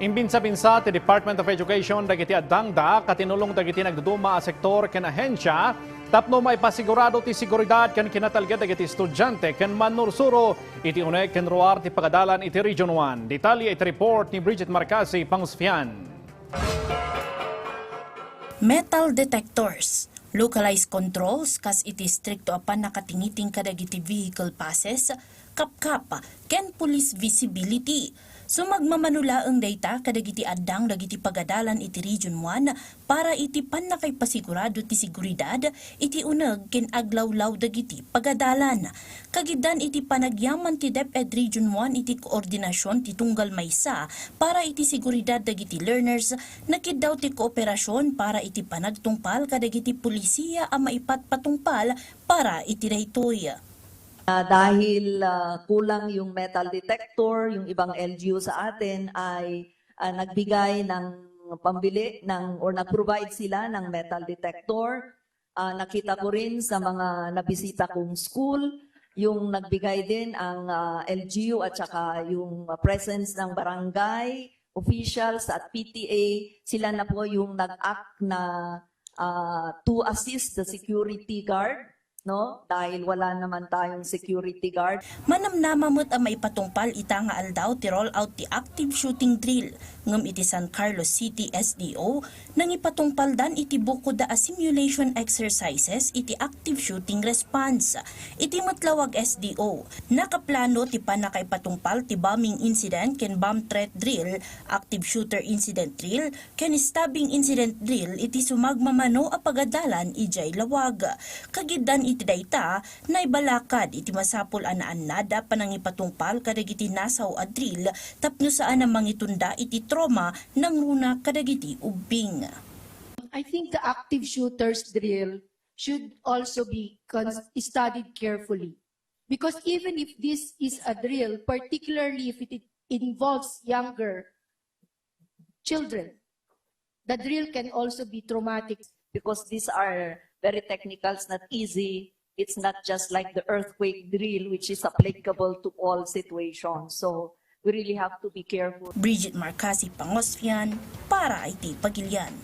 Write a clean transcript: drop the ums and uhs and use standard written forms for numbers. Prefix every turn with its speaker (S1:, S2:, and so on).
S1: Imbinsa-binsa ti Department of Education dagiti addangda katinulong dagiti nagduduma a sektor ken ahensya tapno maipasigurado ti seguridad ken kinatalged dagiti estudyante ken manursuro iti uneg ken ruar ti pagadalan iti Region 1. Detalye iti report ni Bridget Marcasi Pangusfian.
S2: Metal detectors, localized controls kas iti stricto apan nakatingiting kadagiti vehicle passes, kapkapa ken police visibility. Sumagmamanula ang data kadagiti addang dagiti pagadalan iti Region 1 para iti panakaipasigurado ti seguridad iti uneg ken aglawlaw dagiti pagadalan. Kagidan iti panagyaman ti DepEd Region 1 iti koordinasyon ti tunggal maysa para iti seguridad dagiti learners nakiddaw ti kooperasyon para iti panagtungpal kadagiti pulisiya a maipatpatungpal para iti daytoy.
S3: Dahil kulang yung metal detector, yung ibang LGU sa atin ay nagbigay ng pambili or nag-provide sila ng metal detector. Nakita ko rin sa mga nabisita kong school, yung nagbigay din ang LGU at saka yung presence ng barangay officials at PTA. Sila na po yung nag-act na to assist the security guard. No, dahil wala naman tayong security guard.
S2: Manamnamamot ang maipatungpal ita nga aldaw ti roll out ti active shooting drill ngem iti San Carlos City SDO nang ipatungpal dan iti bukod a simulation exercises iti active shooting response. Iti matlawag SDO nakaplano ti panakaipatungpal ti bombing incident ken bomb threat drill, active shooter incident drill ken stabbing incident drill iti sumagmamano a pagadalan ijay lawag. Kagidan iti dayta naibalakad iti masapul anada panangipatungpal kadagiti nasaw a drill tapno saan ang mangitunda iti trauma ng runa kadagiti ubing.
S4: I think the active shooters drill should also be studied carefully. Because even if this is a drill, particularly if it involves younger children, the drill can also be traumatic.
S3: Because these are very technical, it's not easy. It's not just like the earthquake drill, which is applicable to all situations. So we really have to be careful.
S2: Bridget Marcasi Pangusfian para IT Pagilian.